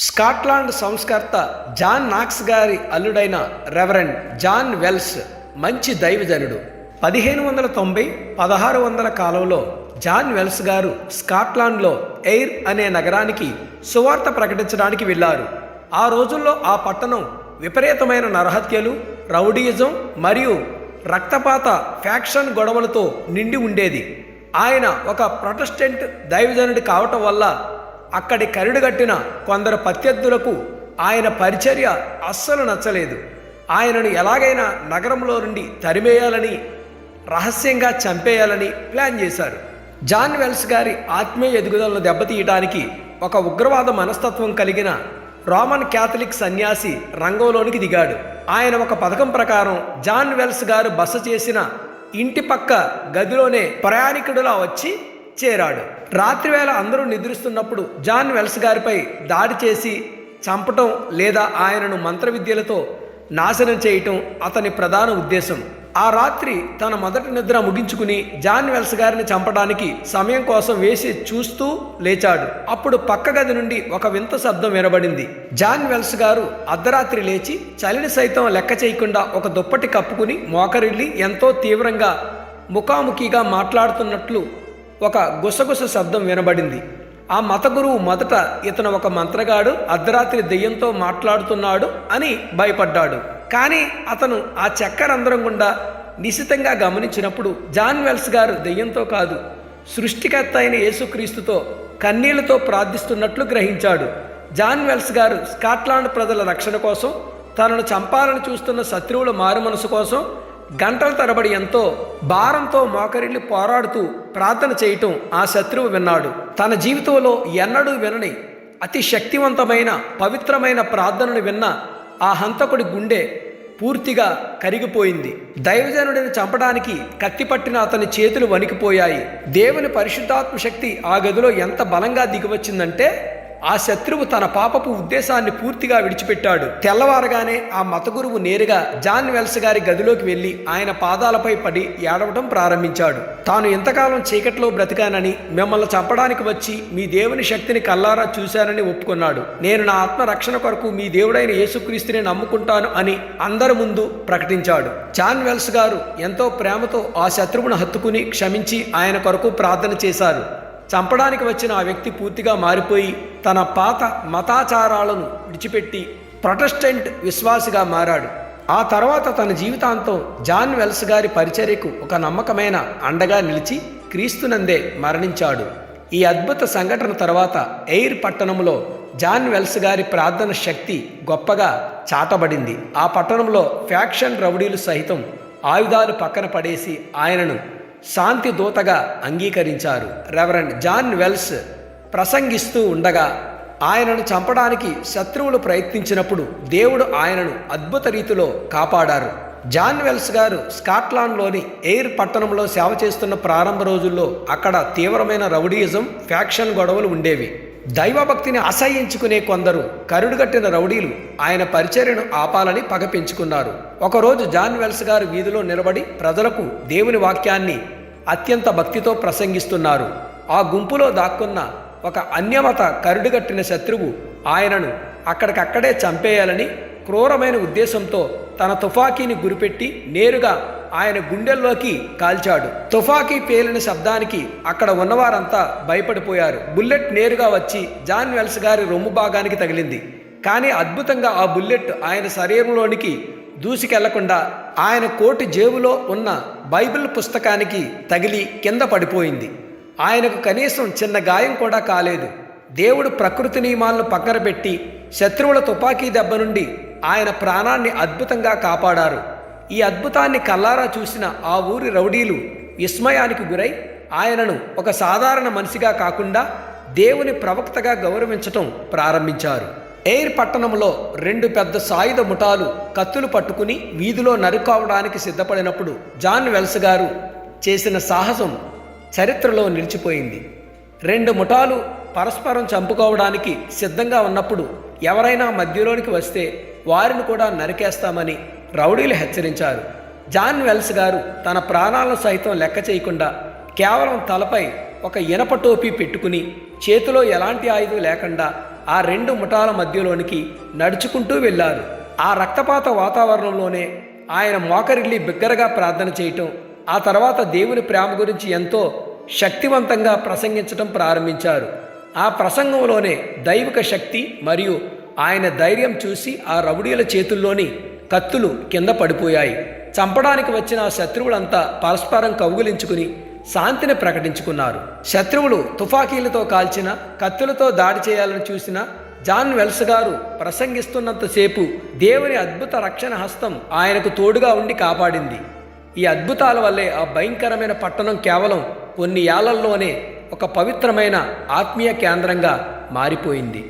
Scotland సంస్కర్త John నాక్స్ గారి అల్లుడైన reverend John wells మంచి దైవజనుడు. 1590 1600 కాలంలో జాన్ వెల్స్ గారు స్కాట్లాండ్లో ఎయిర్ అనే నగరానికి సువార్త ప్రకటించడానికి వెళ్ళారు. ఆ రోజుల్లో ఆ పట్టణం విపరీతమైన నరహత్యలు, రౌడీయిజం మరియు రక్తపాత ఫ్యాక్షన్ గొడవలతో నిండి ఉండేది. ఆయన ఒక ప్రొటెస్టెంట్ దైవజనుడి కావటం వల్ల అక్కడి కరుడుగట్టిన కొందరు ప్రత్యర్థులకు ఆయన పరిచర్య అస్సలు నచ్చలేదు. ఆయనను ఎలాగైనా నగరంలో నుండి తరిమేయాలని, రహస్యంగా చంపేయాలని ప్లాన్ చేశారు. జాన్ వెల్స్ గారి ఆత్మీయ ఎదుగుదలను దెబ్బతీయటానికి ఒక ఉగ్రవాద మనస్తత్వం కలిగిన రోమన్ క్యాథలిక్ సన్యాసి రంగంలోనికి దిగాడు. ఆయన ఒక పథకం ప్రకారం జాన్ వెల్స్ గారు బస చేసిన ఇంటి పక్క గదిలోనే ప్రయాణికుడిలా వచ్చి చేరాడు. రాత్రివేళ అందరూ నిద్రిస్తున్నప్పుడు జాన్ వెల్స్ గారిపై దాడి చేసి చంపటం లేదా ఆయనను మంత్రవిద్యలతో నాశనం చేయటం అతని ప్రధాన ఉద్దేశం. ఆ రాత్రి తన మొదటి నిద్ర ముగించుకుని జాన్ వెల్స్ గారిని చంపడానికి సమయం కోసం వేసి చూస్తూ లేచాడు. అప్పుడు పక్క గది నుండి ఒక వింత శబ్దం వినబడింది. జాన్ వెల్స్ గారు అర్ధరాత్రి లేచి చలిని సైతం లెక్క చేయకుండా ఒక దుప్పటి కప్పుకుని మోకరిల్లి ఎంతో తీవ్రంగా ముఖాముఖిగా మాట్లాడుతున్నట్లు ఒక గుసగుస శబ్దం వినబడింది. ఆ మత గురువు మొదట ఇతను ఒక మంత్రగాడు, అర్ధరాత్రి దెయ్యంతో మాట్లాడుతున్నాడు అని భయపడ్డాడు. కానీ అతను ఆ చక్కరంధ్రం గుండా నిశితంగా గమనించినప్పుడు జాన్ వెల్స్ గారు దెయ్యంతో కాదు, సృష్టికర్త అయిన యేసుక్రీస్తుతో కన్నీళ్లతో ప్రార్థిస్తున్నట్లు గ్రహించాడు. జాన్ వెల్స్ గారు స్కాట్లాండ్ ప్రజల రక్షణ కోసం, తనను చంపాలని చూస్తున్న శత్రువుల మారుమనసు కోసం గంటల తరబడి ఎంతో భారంతో మోకరిల్లి పోరాడుతూ ప్రార్థన చేయటం ఆ శత్రువు విన్నాడు. తన జీవితంలో ఎన్నడూ వినని అతి శక్తివంతమైన పవిత్రమైన ప్రార్థనను విన్న ఆ హంతకుడి గుండె పూర్తిగా కరిగిపోయింది. దైవజనుడిని చంపడానికి కత్తిపట్టిన అతని చేతులు వణికిపోయాయి. దేవుని పరిశుద్ధాత్మ శక్తి ఆ గదిలో ఎంత బలంగా దిగివచ్చిందంటే ఆ శత్రువు తన పాపపు ఉద్దేశాన్ని పూర్తిగా విడిచిపెట్టాడు. తెల్లవారగానే ఆ మత గురువు నేరుగా జాన్ వెల్స్ గారి గదిలోకి వెళ్ళి ఆయన పాదాలపై పడి ఏడవడం ప్రారంభించాడు. తాను ఎంతకాలం చీకట్లో బ్రతికానని, మిమ్మల్ని చంపడానికి వచ్చి మీ దేవుని శక్తిని కల్లారా చూశానని ఒప్పుకున్నాడు. నేను నా ఆత్మ రక్షణ కొరకు మీ దేవుడైన యేసుక్రీస్తుని నమ్ముకుంటాను అని అందరి ముందు ప్రకటించాడు. జాన్ వెల్స్ గారు ఎంతో ప్రేమతో ఆ శత్రువును హత్తుకుని క్షమించి ఆయన కొరకు ప్రార్థన చేశారు. చంపడానికి వచ్చిన ఆ వ్యక్తి పూర్తిగా మారిపోయి తన పాత మతాచారాలను విడిచిపెట్టి ప్రొటెస్టెంట్ విశ్వాసిగా మారాడు. ఆ తర్వాత తన జీవితాంతం జాన్ వెల్స్ గారి పరిచర్యకు ఒక నమ్మకమైన అండగా నిలిచి క్రీస్తునందే మరణించాడు. ఈ అద్భుత సంఘటన తర్వాత ఎయిర్ పట్టణంలో జాన్ వెల్స్ గారి ప్రార్థన శక్తి గొప్పగా చాటబడింది. ఆ పట్టణంలో ఫ్యాక్షన్ రౌడీలు సహితం ఆయుధాలు పక్కన పడేసి ఆయనను శాంతి దూతగా అంగీకరించారు. రెవరెండ్ జాన్ వెల్స్ ప్రసంగిస్తూ ఉండగా ఆయనను చంపడానికి శత్రువులు ప్రయత్నించినప్పుడు దేవుడు ఆయనను అద్భుత రీతిలో కాపాడారు. జాన్ వెల్స్ గారు స్కాట్లాండ్లోని ఎయిర్ పట్టణంలో సేవ చేస్తున్న ప్రారంభ రోజుల్లో అక్కడ తీవ్రమైన రౌడీయిజం, ఫ్యాక్షన్ గొడవలు ఉండేవి. దైవభక్తిని అసహ్యించుకునే కొందరు కరుడుగట్టిన రౌడీలు ఆయన పరిచర్యను ఆపాలని పగ పెంచుకున్నారు. ఒకరోజు జాన్ వెల్స్ గారు వీధిలో నిలబడి ప్రజలకు దేవుని వాక్యాన్ని అత్యంత భక్తితో ప్రసంగిస్తున్నారు. ఆ గుంపులో దాక్కున్న ఒక అన్యమత కరుడుగట్టిన శత్రువు ఆయనను అక్కడికక్కడే చంపేయాలని క్రూరమైన ఉద్దేశంతో తన తుపాకీని గురిపెట్టి నేరుగా ఆయన గుండెల్లోకి కాల్చాడు. తుపాకీ పేలిన శబ్దానికి అక్కడ ఉన్నవారంతా భయపడిపోయారు. బుల్లెట్ నేరుగా వచ్చి జాన్ వెల్స్ గారి రొమ్ము భాగానికి తగిలింది. కానీ అద్భుతంగా ఆ బుల్లెట్ ఆయన శరీరంలోనికి దూసుకెళ్లకుండా ఆయన కోటి జేబులో ఉన్న బైబిల్ పుస్తకానికి తగిలి కింద పడిపోయింది. ఆయనకు కనీసం చిన్న గాయం కూడా కాలేదు. దేవుడు ప్రకృతి నియమాలను పక్కన పెట్టి శత్రువుల తుపాకీ దెబ్బ నుండి ఆయన ప్రాణాన్ని అద్భుతంగా కాపాడారు. ఈ అద్భుతాన్ని కల్లారా చూసిన ఆ ఊరి రౌడీలు విస్మయానికి గురై ఆయనను ఒక సాధారణ మనిషిగా కాకుండా దేవుని ప్రవక్తగా గౌరవించటం ప్రారంభించారు. ఎయిర్ పట్టణంలో 2 పెద్ద సాయుధ ముఠాలు కత్తులు పట్టుకుని వీధిలో నరుకోవడానికి సిద్ధపడినప్పుడు జాన్ వెల్స్ గారు చేసిన సాహసం చరిత్రలో నిలిచిపోయింది. 2 ముఠాలు పరస్పరం చంపుకోవడానికి సిద్ధంగా ఉన్నప్పుడు ఎవరైనా మధ్యలోనికి వస్తే వారిని కూడా నరికేస్తామని రౌడీలు హెచ్చరించారు. జాన్ వెల్స్ గారు తన ప్రాణాలను సైతం లెక్క చేయకుండా కేవలం తలపై ఒక ఇనప టోపీ పెట్టుకుని చేతిలో ఎలాంటి ఆయుధం లేకుండా ఆ రెండు ముఠాల మధ్యలోనికి నడుచుకుంటూ వెళ్ళారు. ఆ రక్తపాత వాతావరణంలోనే ఆయన మోకరిల్లి బిగ్గరగా ప్రార్థన చేయటం, ఆ తర్వాత దేవుని ప్రేమ గురించి ఎంతో శక్తివంతంగా ప్రసంగించటం ప్రారంభించారు. ఆ ప్రసంగంలోనే దైవిక శక్తి మరియు ఆయన ధైర్యం చూసి ఆ రౌడీల చేతుల్లోని కత్తులు కింద పడిపోయాయి. చంపడానికి వచ్చిన ఆ శత్రువులంతా పరస్పరం కౌగులించుకుని శాంతిని ప్రకటించుకున్నారు. శత్రువులు తుపాకీలతో కాల్చిన, కత్తులతో దాడి చేయాలని చూసిన జాన్ వెల్స్ గారు ప్రసంగిస్తున్నంతసేపు దేవుని అద్భుత రక్షణ హస్తం ఆయనకు తోడుగా ఉండి కాపాడింది. ఈ అద్భుతాల వల్లే ఆ భయంకరమైన పట్టణం కేవలం కొన్ని ఏళ్లలోనే ఒక పవిత్రమైన ఆత్మీయ కేంద్రంగా మారిపోయింది.